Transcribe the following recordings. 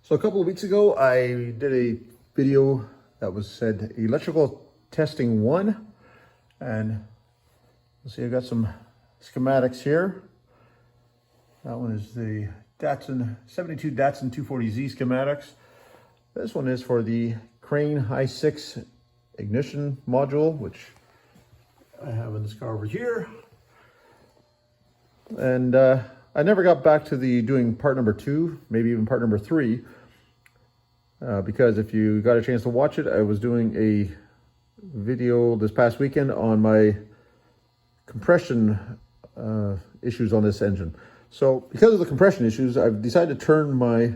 So a couple of weeks ago, I did a video that was said electrical testing 1, and you'll see I got some schematics here. That one is the Datsun 72 Datsun 240Z schematics. This one is for the Crane i6 ignition module, which I have in this car over here. And I never got back to doing part number 2, maybe even part number 3, because if you got a chance to watch it, I was doing a video this past weekend on my compression issues on this engine. So because of the compression issues, I've decided to turn my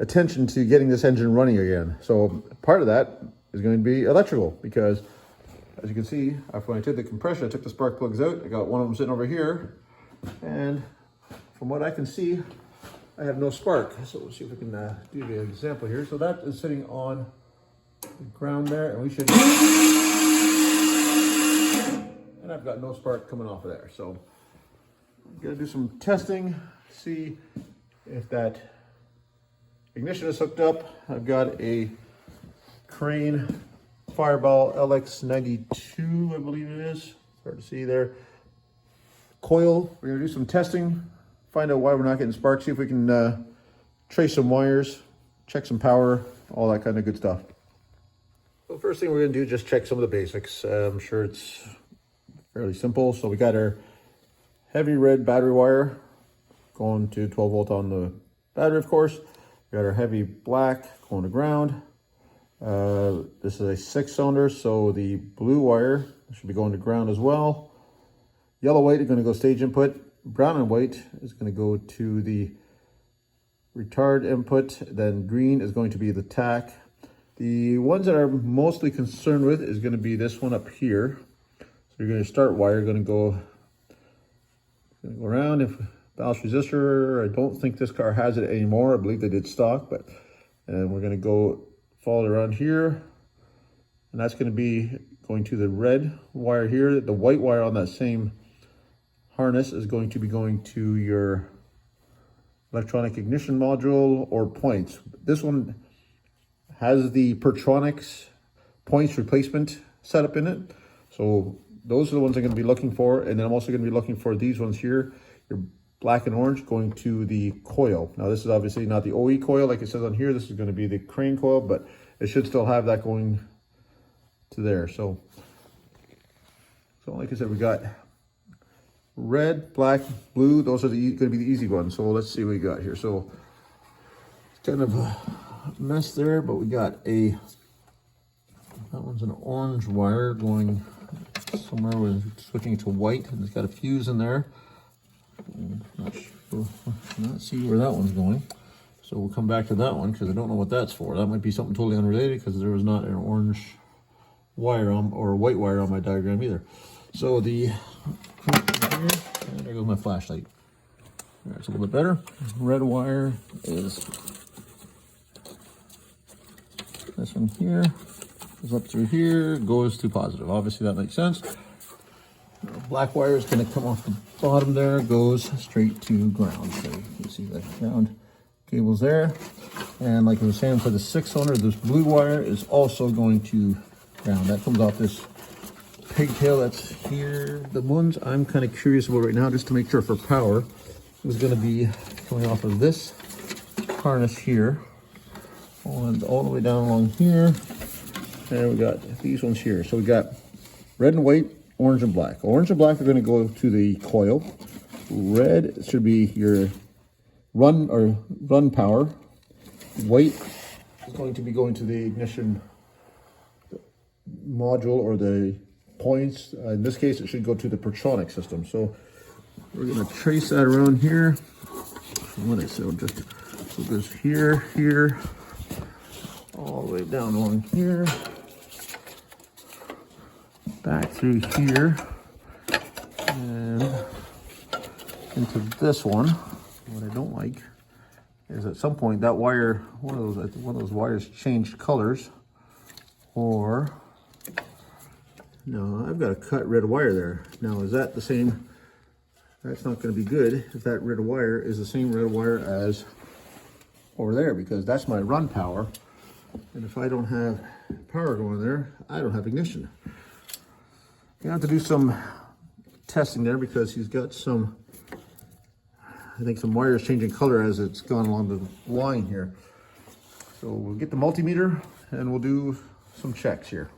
attention to getting this engine running again. So part of that is going to be electrical, because as you can see, when I did the compression, I took the spark plugs out. I got one of them sitting over here, and from what I can see, I have no spark. So we'll see if we can do the example here. So that is sitting on the ground there, and we should, and I've got no spark coming off of there. So I'm gonna do some testing, see if that ignition is hooked up. I've got a Crane Fireball LX92, I believe it is. Hard to see there. Coil, we're gonna do some testing, find out why we're not getting sparks, see if we can trace some wires, check some power, all that kind of good stuff. So first thing we're gonna do is just check some of the basics. I'm sure it's fairly simple. So we got our heavy red battery wire going to 12 volt on the battery, of course. We got our heavy black going to ground. This is a 6-cylinder, so the blue wire should be going to ground as well. Yellow white is going to go stage input. Brown and white is going to go to the retard input. Then green is going to be the tack. The ones that I'm mostly concerned with is going to be this one up here. So you're going to start wire, going to go around. If ballast resistor, I don't think this car has it anymore. I believe they did stock, but and we're going to go follow it around here, and that's going to be going to the red wire here. The white wire on that same harness is going to be going to your electronic ignition module or points. This one has the Pertronics points replacement setup in it, so those are the ones I'm going to be looking for. And then I'm also going to be looking for these ones here, your black and orange, going to the coil. Now this is obviously not the OE coil like it says on here. This is going to be the Crane coil, but it should still have that going to there. So like I said, we got red, black, blue. Those are going to be the easy ones. So let's see what we got here. So it's kind of a mess there, but we got that one's an orange wire going somewhere. We're switching to white, and it's got a fuse in there. Not sure, not see where that one's going. So we'll come back to that one because I don't know what that's for. That might be something totally unrelated, because there was not an orange wire on, or a white wire on my diagram either. So there goes my flashlight. That's a little bit better. Red wire is this one here. Goes up through here, goes to positive. Obviously that makes sense. Black wire is going to come off the bottom there, goes straight to ground. So you can see the ground cables there. And like I was saying, for the 6-cylinder, this blue wire is also going to ground. That comes off this pigtail that's here. The ones I'm kind of curious about right now, just to make sure for power, is going to be coming off of this harness here, and all the way down along here. And we got these ones here. So we got red and white, orange and black. Orange and black are going to go to the coil. Red should be your run power. White is going to be going to the ignition module or the points. In this case, it should go to the Pertronic system. So we're going to trace that around here. What I said, just so it goes here, here, all the way down along here, back through here, and into this one. What I don't like is at some point that wire, one of those wires changed colors, or no, I've got a cut red wire there. Now is that the same? That's not going to be good if that red wire is the same red wire as over there because that's my run power. And if I don't have power going there, I don't have ignition. You have to do some testing there because he's got some, I think some wires changing color as it's gone along the line here. So we'll get the multimeter and we'll do some checks here.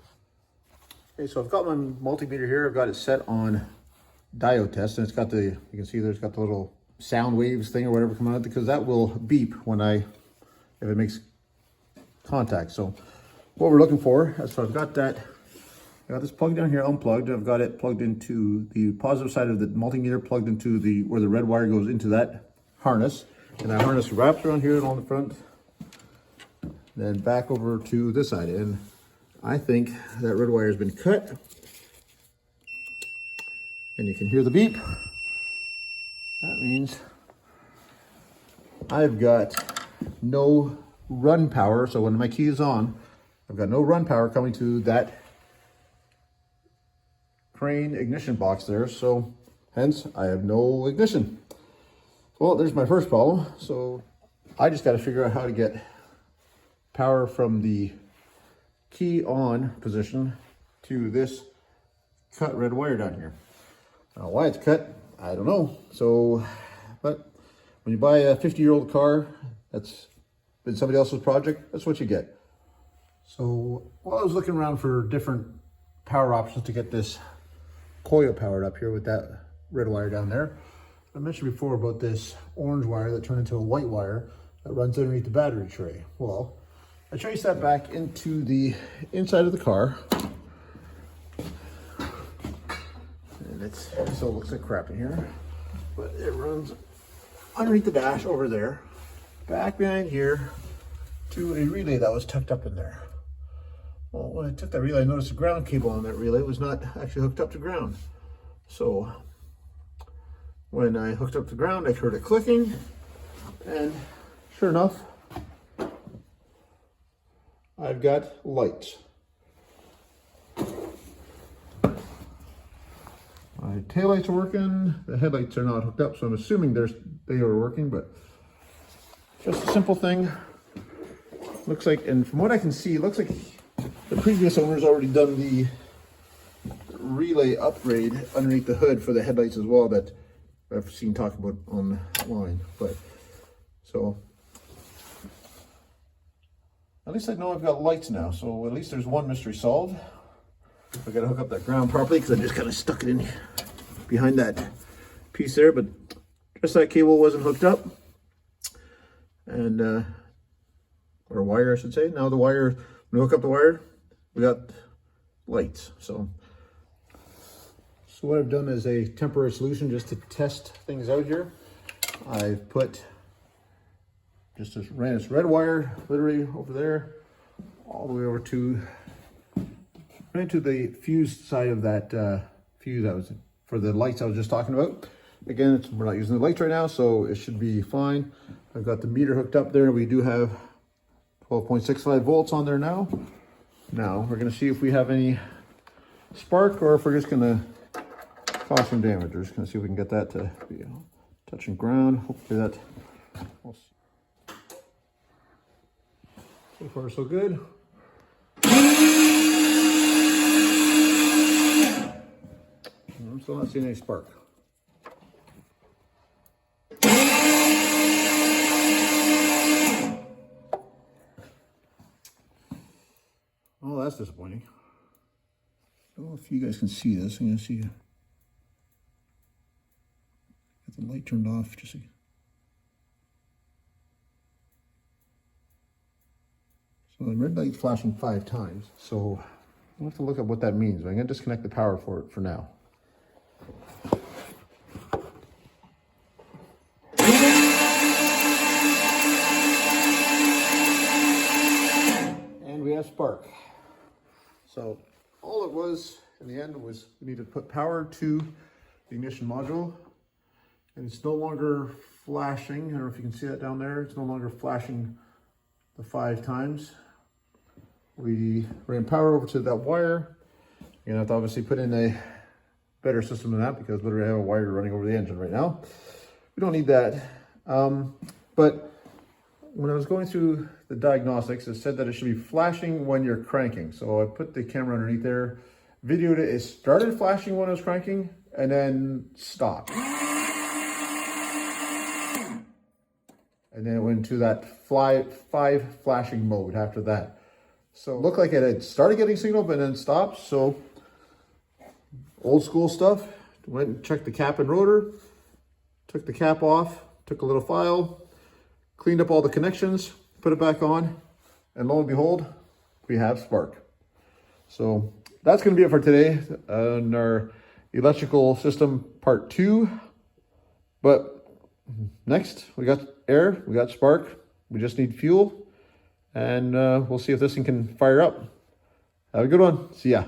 Okay, so I've got my multimeter here. I've got it set on diode test, and it's got the, you can see there's got the little sound waves thing or whatever coming out, because that will beep when if it makes contact. So what we're looking for, so I've got that, I got this plug down here unplugged. I've got it plugged into the positive side of the multimeter, plugged into where the red wire goes into that harness, and that harness wraps around here along the front, then back over to this side. And I think that red wire has been cut, and you can hear the beep. That means I've got no run power. So when my key is on, I've got no run power coming to that crane ignition box there. So hence I have no ignition. Well, there's my first problem. So I just got to figure out how to get power from the key on position to this cut red wire down here. Now, why it's cut, I don't know. So, but when you buy a 50-year-old car that's been somebody else's project, that's what you get. So while I was looking around for different power options to get this coil powered up here with that red wire down there, I mentioned before about this orange wire that turned into a white wire that runs underneath the battery tray. Well, I traced that back into the inside of the car. And it still looks like crap in here, but it runs underneath the dash over there, back behind here to a relay that was tucked up in there. Well, when I took that relay, I noticed the ground cable on that relay was not actually hooked up to ground. So when I hooked up to ground, I heard it clicking, and sure enough, I've got lights. My taillights are working, the headlights are not hooked up, so I'm assuming they are working, but just a simple thing. Looks like, and from what I can see, it looks like the previous owner's already done the relay upgrade underneath the hood for the headlights as well that I've seen talk about online. But so at least I know I've got lights now, so at least there's one mystery solved. I gotta hook up that ground properly because I just kind of stuck it in behind that piece there, but just that cable wasn't hooked up, and or wire I should say. Now the wire, when we hook up the wire, we got lights. So what I've done is a temporary solution just to test things out here. I've put ran this red wire literally over there, all the way over to right into the fused side of that fuse that was for the lights I was just talking about. Again, we're not using the lights right now, so it should be fine. I've got the meter hooked up there. We do have 12.65 volts on there now. Now we're going to see if we have any spark or if we're just going to cause some damage. We're just going to see if we can get that to be touching ground. Hopefully that. We'll see. So far, so good. I'm still not seeing any spark. Oh, that's disappointing. I don't know if you guys can see this. I'm going to see get the light turned off. Just see. So the red light's flashing 5 times. So I'll have to look up what that means. I'm going to disconnect the power for it for now. And we have spark. So all it was in the end was we need to put power to the ignition module, and it's no longer flashing. I don't know if you can see that down there. It's no longer flashing the 5 times. We ran power over to that wire. You're gonna have to obviously put in a better system than that because literally I have a wire running over the engine right now. We don't need that. But when I was going through the diagnostics, it said that it should be flashing when you're cranking. So I put the camera underneath there, videoed it. It started flashing when I was cranking and then stopped. And then it went to that five flashing mode after that. So it looked like it had started getting signal, but then stopped. So old school stuff, went and checked the cap and rotor, took the cap off, took a little file, cleaned up all the connections, put it back on, and lo and behold, we have spark. So that's going to be it for today on our electrical system part 2. But next, we got air, we got spark, we just need fuel, and we'll see if this thing can fire up. Have a good one. See ya.